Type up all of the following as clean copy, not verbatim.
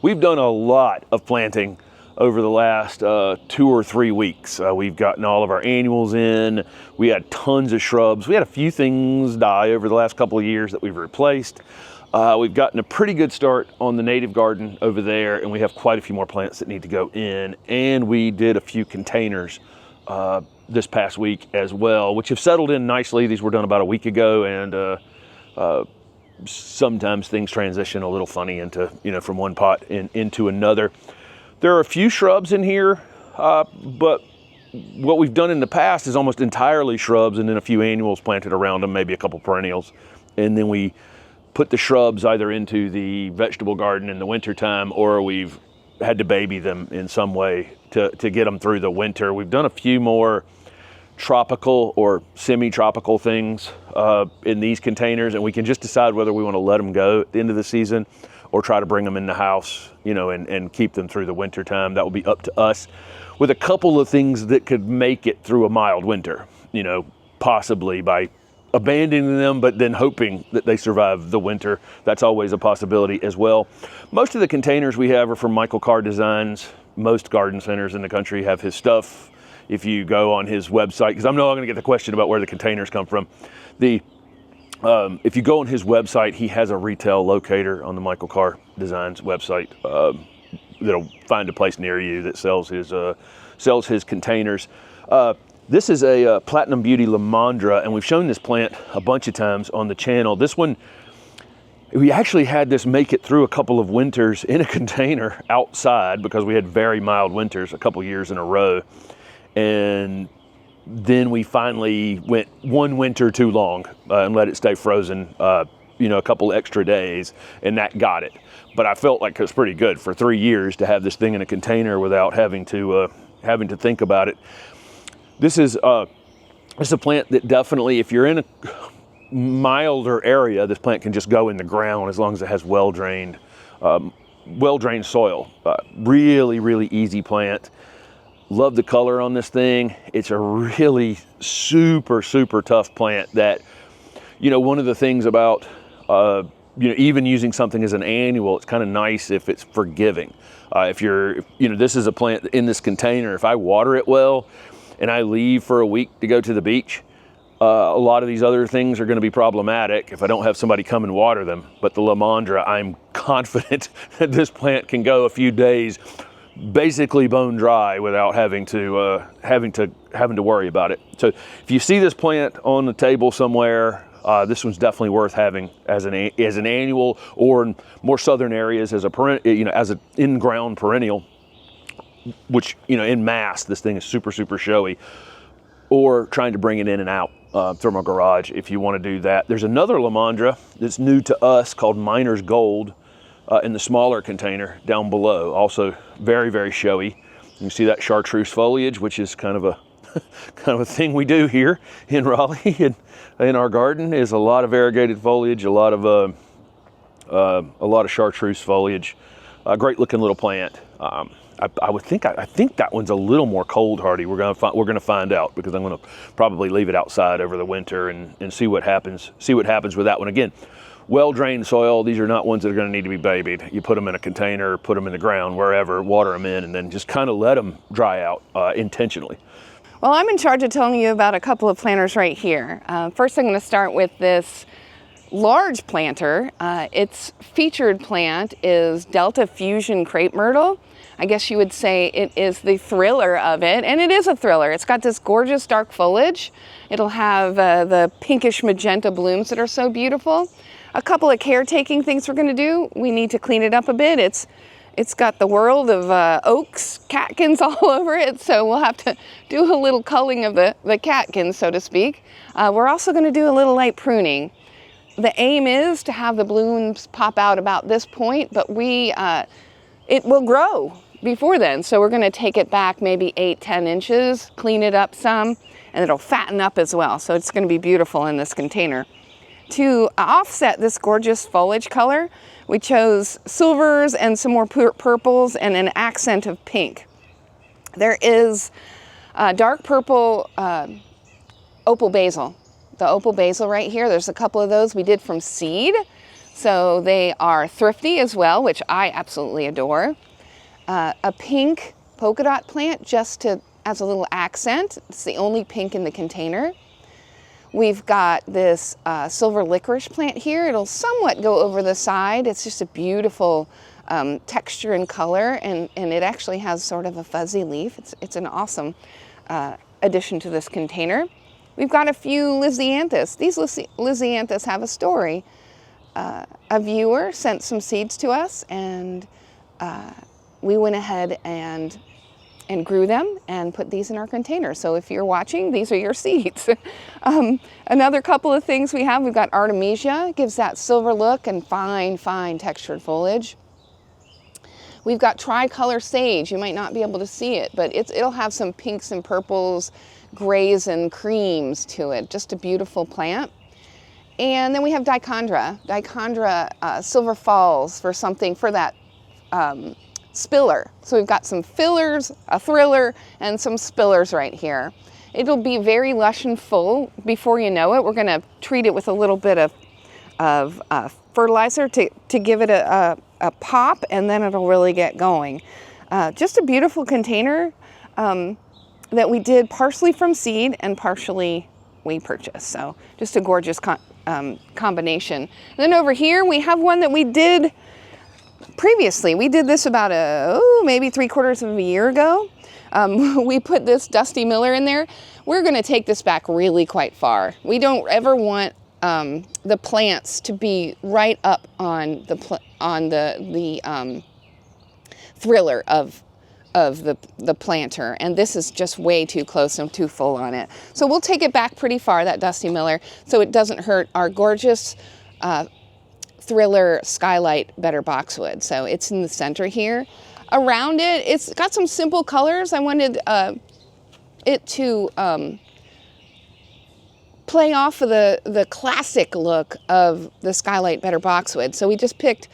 we've done a lot of planting over the last 2 or 3 weeks. We've gotten all of our annuals in. We had tons of shrubs. We had a few things die over the last couple of years that we've replaced. We've gotten a pretty good start on the native garden over there, and we have quite a few more plants that need to go in. And we did a few containers this past week as well, which have settled in nicely. These were done about a week ago, and sometimes things transition a little funny into, from one pot into another. There are a few shrubs in here, but what we've done in the past is almost entirely shrubs and then a few annuals planted around them, maybe a couple perennials. And then we put the shrubs either into the vegetable garden in the wintertime, or we've had to baby them in some way to get them through the winter. We've done a few more tropical or semi-tropical things in these containers, and we can just decide whether we want to let them go at the end of the season or try to bring them in the house, and keep them through the winter time. That will be up to us, with a couple of things that could make it through a mild winter, possibly by abandoning them, but then hoping that they survive the winter. That's always a possibility as well. Most of the containers we have are from Michael Carr Designs. Most garden centers in the country have his stuff. If you go on his website, because I'm not going to get the question about where the containers come from. If you go on his website, he has a retail locator on the Michael Carr Designs website that'll find a place near you that sells his containers. This is a Platinum Beauty Lamandra, and we've shown this plant a bunch of times on the channel. This one, we actually had this make it through a couple of winters in a container outside because we had very mild winters a couple years in a row. And then we finally went one winter too long and let it stay frozen, a couple extra days, and that got it. But I felt like it was pretty good for 3 years to have this thing in a container without having to think about it. This is a plant that definitely, if you're in a milder area, this plant can just go in the ground as long as it has well-drained soil. Really, really easy plant. Love the color on this thing. It's a really super, super tough plant that, one of the things about, even using something as an annual, it's kind of nice if it's forgiving. This is a plant in this container. If I water it well and I leave for a week to go to the beach, a lot of these other things are going to be problematic if I don't have somebody come and water them. But the Lamandra, I'm confident that this plant can go a few days basically bone dry without having to worry about it. So if you see this plant on the table somewhere, this one's definitely worth having as an annual, or in more southern areas as an in-ground perennial, which in mass this thing is super, super showy, or trying to bring it in and out from a garage if you want to do that. There's another Lamandra that's new to us called Miner's Gold in the smaller container down below. Also very, very showy. You can see that chartreuse foliage, which is kind of a thing we do here in Raleigh and in our garden, is a lot of variegated foliage, a lot of chartreuse foliage. A great looking little plant. I think that one's a little more cold hardy. We're gonna find out, because I'm gonna probably leave it outside over the winter and see what happens. See what happens with that one. Again, well-drained soil. These are not ones that are going to need to be babied. You put them in a container, put them in the ground, wherever, water them in, and then just kind of let them dry out intentionally. Well, I'm in charge of telling you about a couple of planters right here. First, I'm going to start with this large planter. Its featured plant is Delta Fusion Crepe Myrtle. I guess you would say it is the thriller of it, and it is a thriller. It's got this gorgeous dark foliage. It'll have the pinkish magenta blooms that are so beautiful. A couple of caretaking things we're going to do. We need to clean it up a bit. It's got the world of oaks, catkins all over it, so we'll have to do a little culling of the catkins, so to speak. We're also going to do a little light pruning. The aim is to have the blooms pop out about this point, but it will grow before then, so we're going to take it back maybe 8-10 inches, clean it up some, and it'll fatten up as well. So it's going to be beautiful in this container. To offset this gorgeous foliage color, we chose silvers and some more purples and an accent of pink. There is dark purple opal basil. The opal basil right here, there's a couple of those we did from seed. So they are thrifty as well, which I absolutely adore. A pink polka dot plant just as a little accent. It's the only pink in the container. We've got this silver licorice plant here. It'll somewhat go over the side. It's just a beautiful texture and color, and it actually has sort of a fuzzy leaf. It's an awesome addition to this container. We've got a few Lisianthus. These Lisianthus have a story. A viewer sent some seeds to us, and we went ahead and grew them and put these in our container. So if you're watching, these are your seeds. Another couple of things we've got Artemisia, gives that silver look and fine textured foliage. We've got tricolor sage. You might not be able to see it, but it'll have some pinks and purples, grays and creams to it. Just a beautiful plant. And then we have Dichondra. Dichondra Silver Falls for that spiller. So we've got some fillers, a thriller, and some spillers right here. It'll be very lush and full before you know it. We're going to treat it with a little bit of fertilizer to give it a pop, and then it'll really get going. Just a beautiful container that we did partially from seed and partially we purchased. So just a gorgeous combination. And then over here we have one that we did previously. We did this about maybe 3/4 of a year ago. We put this Dusty Miller in there. We're going to take this back really quite far. We don't ever want the plants to be right up on the thriller of the planter, and this is just way too close and too full on it. So we'll take it back pretty far, that Dusty Miller, so it doesn't hurt our gorgeous Thriller Skylight Better Boxwood. So it's in the center here. Around it, it's got some simple colors. I wanted it to play off of the classic look of the Skylight Better Boxwood. So we just picked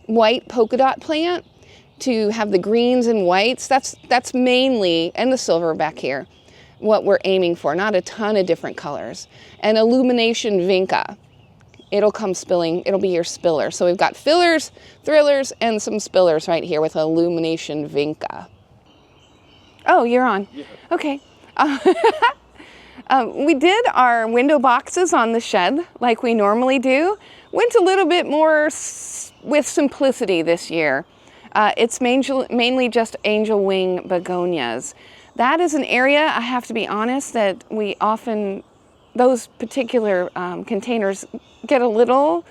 white polka dot plant to have the greens and whites. That's mainly, and the silver back here, what we're aiming for. Not a ton of different colors. And Illumination Vinca. It'll come spilling, it'll be your spiller. So we've got fillers, thrillers, and some spillers right here with Illumination Vinca. Oh, you're on. Yeah. Okay. We did our window boxes on the shed like we normally do. Went a little bit more with simplicity this year. It's mainly just angel wing begonias. That is an area, I have to be honest, that we often, those particular containers get a little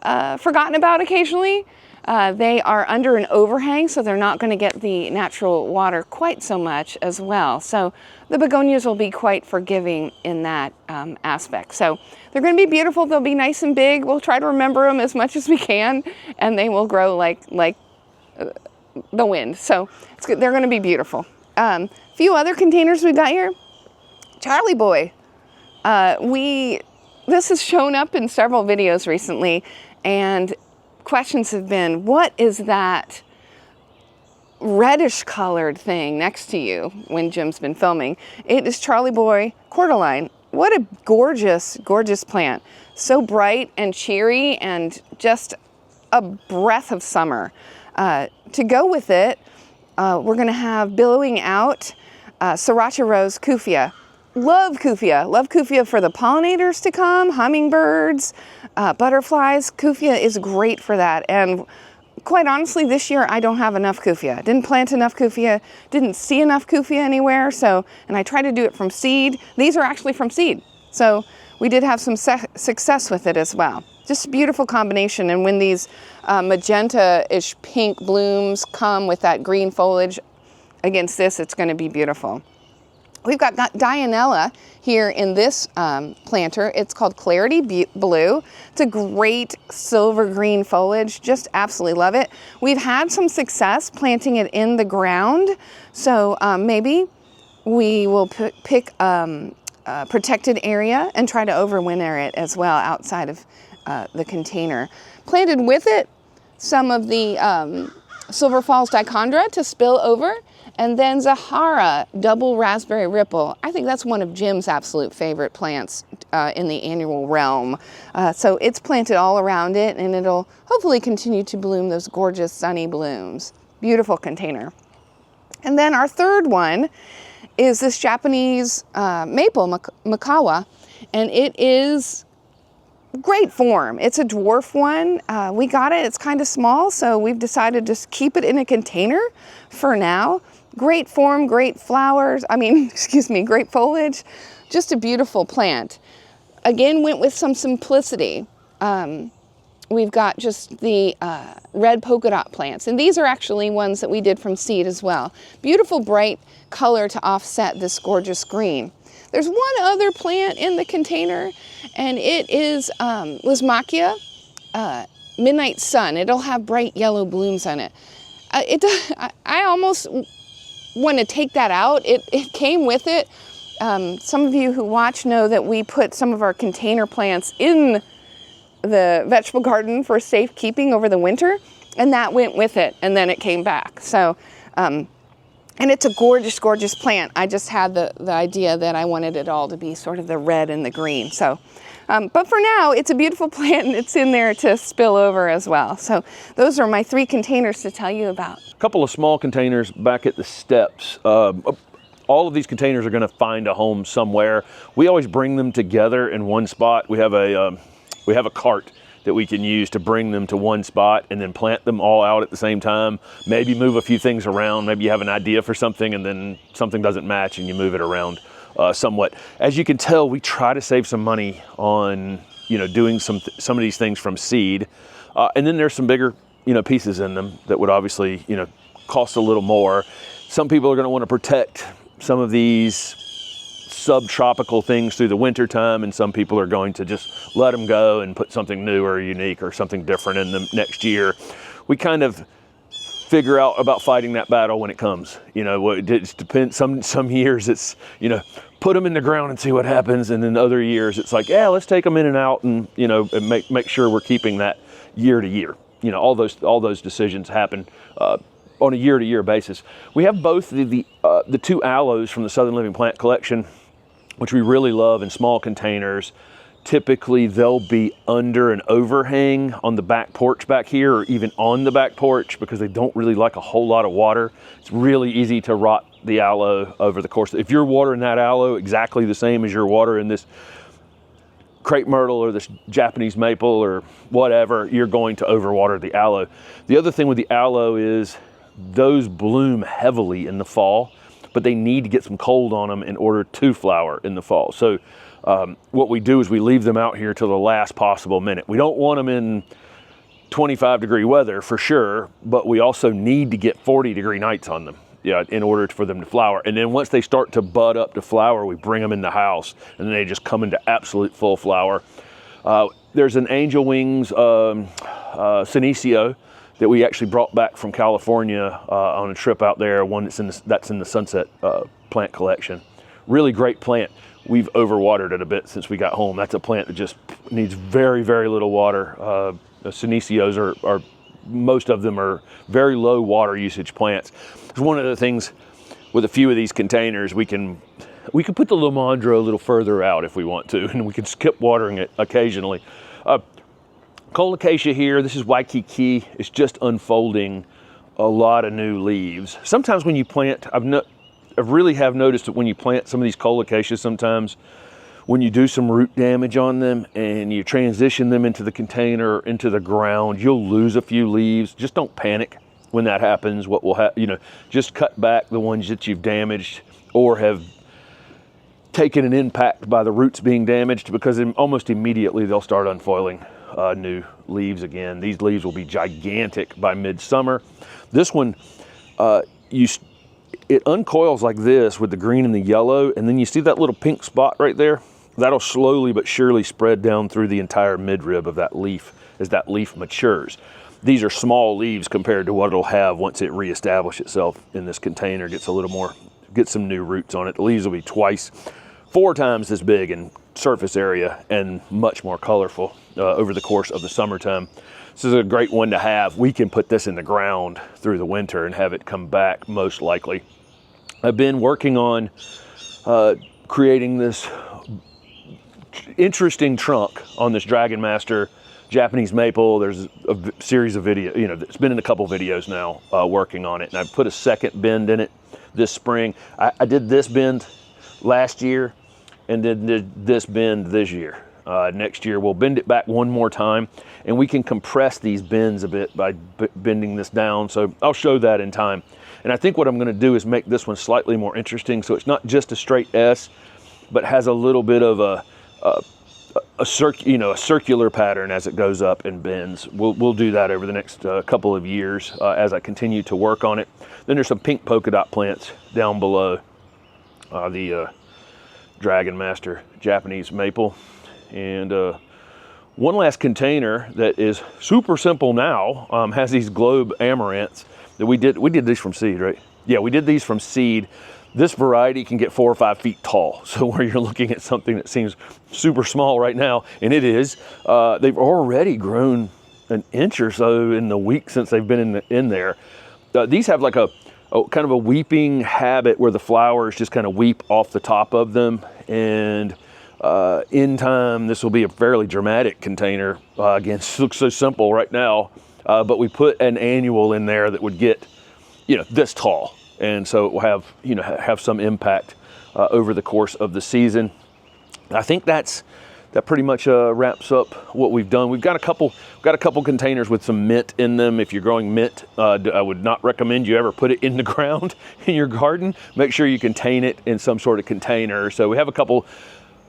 forgotten about occasionally. They are under an overhang, so they're not going to get the natural water quite so much as well. So the begonias will be quite forgiving in that aspect. So they're going to be beautiful. They'll be nice and big. We'll try to remember them as much as we can, and they will grow like the wind. So it's good. They're going to be beautiful. Few other containers we got here. Charlie Boy. This has shown up in several videos recently, and questions have been, what is that reddish colored thing next to you when Jim's been filming? It is Charlie Boy cordyline. What a gorgeous, gorgeous plant. So bright and cheery and just a breath of summer. To go with it, we're going to have billowing out Sriracha Rose Kufia. Love Kufia for the pollinators to come, hummingbirds, butterflies. Kufia is great for that. And quite honestly, this year I don't have enough Kufia. Didn't plant enough Kufia, didn't see enough Kufia anywhere. So, and I tried to do it from seed. These are actually from seed. So we did have some success with it as well. Just a beautiful combination. And when these magenta-ish pink blooms come with that green foliage against this, it's going to be beautiful. We've got Dianella here in this planter. It's called Clarity Blue. It's a great silver green foliage. Just absolutely love it. We've had some success planting it in the ground. So maybe we will pick a protected area and try to overwinter it as well outside of the container. Planted with it some of the Silver Falls Dichondra to spill over. And then Zahara Double Raspberry Ripple. I think that's one of Jim's absolute favorite plants in the annual realm. So it's planted all around it, and it'll hopefully continue to bloom those gorgeous sunny blooms. Beautiful container. And then our third one is this Japanese maple, Makawa, and it is great form. It's a dwarf one. We got it, it's kind of small, so we've decided to just keep it in a container for now. Great form, great flowers, great foliage. Just a beautiful plant. Again, went with some simplicity. We've got just the red polka dot plants, and these are actually ones that we did from seed as well. Beautiful bright color to offset this gorgeous green. There's one other plant in the container, and it is Lismachia Midnight Sun. It'll have bright yellow blooms on it. I almost want to take that out. It came with it. Some of you who watch know that we put some of our container plants in the vegetable garden for safekeeping over the winter, and that went with it, and then it came back. So, and it's a gorgeous, gorgeous plant. I just had the idea that I wanted it all to be sort of the red and the green. So, but for now, it's a beautiful plant, and it's in there to spill over as well. So those are my 3 containers to tell you about. A couple of small containers back at the steps. All of these containers are going to find a home somewhere. We always bring them together in one spot. We have a cart that we can use to bring them to one spot and then plant them all out at the same time. Maybe move a few things around. Maybe you have an idea for something and then something doesn't match and you move it around somewhat. As you can tell, we try to save some money on doing some of these things from seed. And then there's some bigger pieces in them that would obviously cost a little more. Some people are going to want to protect some of these subtropical things through the winter time, and some people are going to just let them go and put something new or unique or something different in them next year. We kind of figure out about fighting that battle when it comes. It depends. Some years it's put them in the ground and see what happens, and then other years it's like, yeah, let's take them in and out, and and make sure we're keeping that year to year. All those decisions happen on a year-to-year basis. We have both the 2 aloes from the Southern Living Plant Collection, which we really love, in small containers. Typically, they'll be under an overhang on the back porch back here, or even on the back porch, because they don't really like a whole lot of water. It's really easy to rot the aloe over the course. If you're watering that aloe exactly the same as you're watering this crepe myrtle or this Japanese maple or whatever, you're going to overwater the aloe. The other thing with the aloe is those bloom heavily in the fall, but they need to get some cold on them in order to flower in the fall. So what we do is we leave them out here till the last possible minute. We don't want them in 25-degree weather for sure, but we also need to get 40-degree nights on them in order for them to flower. And then once they start to bud up to flower, we bring them in the house, and then they just come into absolute full flower. There's an angel wings senecio that we actually brought back from California on a trip out there, one that's in the Sunset plant collection. Really great plant. We've overwatered it a bit since we got home. That's a plant that just needs very, very little water. Senecios are most of them are very low water usage plants. It's one of the things with a few of these containers, we can put the Lomandra a little further out if we want to, and we can skip watering it occasionally. Colocasia here, this is Waikiki. It's just unfolding a lot of new leaves. Sometimes when you plant, I really have noticed that when you plant some of these Colocasias, sometimes when you do some root damage on them and you transition them into the container, into the ground, you'll lose a few leaves. Just don't panic when that happens. What will happen, just cut back the ones that you've damaged or have taken an impact by the roots being damaged, because almost immediately they'll start unfoiling new leaves again. These leaves will be gigantic by midsummer. This one, it uncoils like this with the green and the yellow, and then you see that little pink spot right there? That'll slowly but surely spread down through the entire midrib of that leaf as that leaf matures. These are small leaves compared to what it'll have once it reestablishes itself in this container, gets some new roots on it. The leaves will be 4 times this big in surface area and much more colorful over the course of the summertime. This is a great one to have. We can put this in the ground through the winter and have it come back most likely. I've been working on creating this interesting trunk on this Dragon Master Japanese maple. There's a series of video, you know, it's been in a couple videos now working on it. And I put a second bend in it this spring. I did this bend last year and then did this bend this year. Next year we'll bend it back one more time, and we can compress these bends a bit by bending this down. So I'll show that in time. And I think what I'm going to do is make this one slightly more interesting, so it's not just a straight S, but has a little bit of a circular pattern as it goes up and bends. We'll do that over the next couple of years as I continue to work on it. Then there's some pink polka dot plants down below the Dragon Master Japanese maple. And one last container that is super simple now has these globe amaranths that we did these from seed, right? Yeah, we did these from seed. This variety can get 4 or 5 feet tall. So where you're looking at something that seems super small right now, and it is, they've already grown an inch or so in the week since they've been in there. These have like a kind of a weeping habit where the flowers just kind of weep off the top of them. And in time, this will be a fairly dramatic container. Again, it looks so simple right now, but we put an annual in there that would get, you know, this tall. And so it will have, you know, have some impact over the course of the season. I think that pretty much wraps up what we've done. We've got a couple containers with some mint in them. If you're growing mint, I would not recommend you ever put it in the ground in your garden. Make sure you contain it in some sort of container. So we have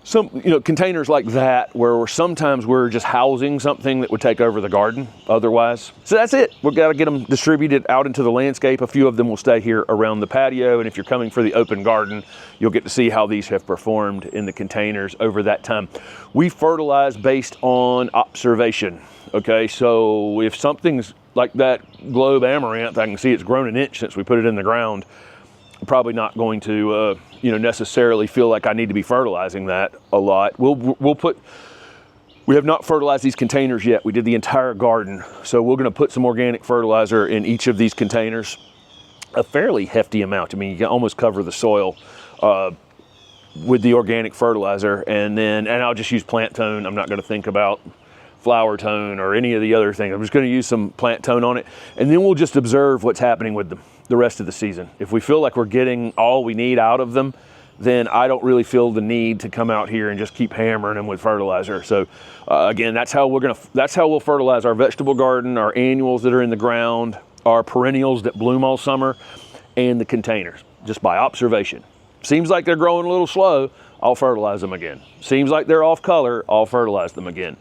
some containers like that where sometimes we're just housing something that would take over the garden otherwise. So that's it. We've got to get them distributed out into the landscape. A few of them will stay here around the patio, and if you're coming for the open garden, you'll get to see how these have performed in the containers over that time. We fertilize based on observation. Okay, so if something's like that globe amaranth, I can see it's grown an inch since we put it in the ground. I'm probably not going to necessarily feel like I need to be fertilizing that a lot. We have not fertilized these containers yet. We did the entire garden. So we're going to put some organic fertilizer in each of these containers, a fairly hefty amount. I mean, you can almost cover the soil with the organic fertilizer, and I'll just use plant tone. I'm not going to think about flower tone or any of the other things. I'm just going to use some plant tone on it, and then we'll just observe what's happening with them the rest of the season. If we feel like we're getting all we need out of them, then I don't really feel the need to come out here and just keep hammering them with fertilizer. So again, that's how we'll fertilize our vegetable garden, our annuals that are in the ground, our perennials that bloom all summer, and the containers, just by observation. Seems like they're growing a little slow, I'll fertilize them again. Seems like they're off color, I'll fertilize them again.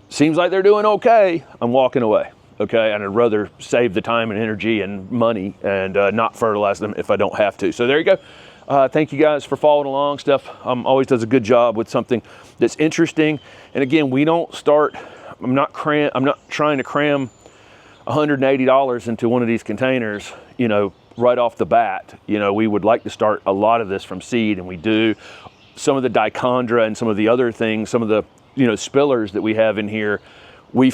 Seems like they're doing okay, I'm walking away. Okay, and I'd rather save the time and energy and money and not fertilize them if I don't have to. So there you go. Thank you guys for following along. Steph always does a good job with something that's interesting. And again, we don't start, I'm not trying to cram $180 into one of these containers, you know, right off the bat. You know, we would like to start a lot of this from seed, and we do. Some of the dichondra and some of the other things, some of the, you know, spillers that we have in here, we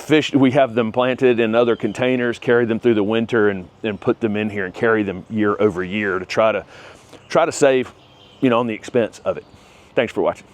have them planted in other containers, carry them through the winter, and put them in here and carry them year over year to try to save, you know, on the expense of it. Thanks for watching.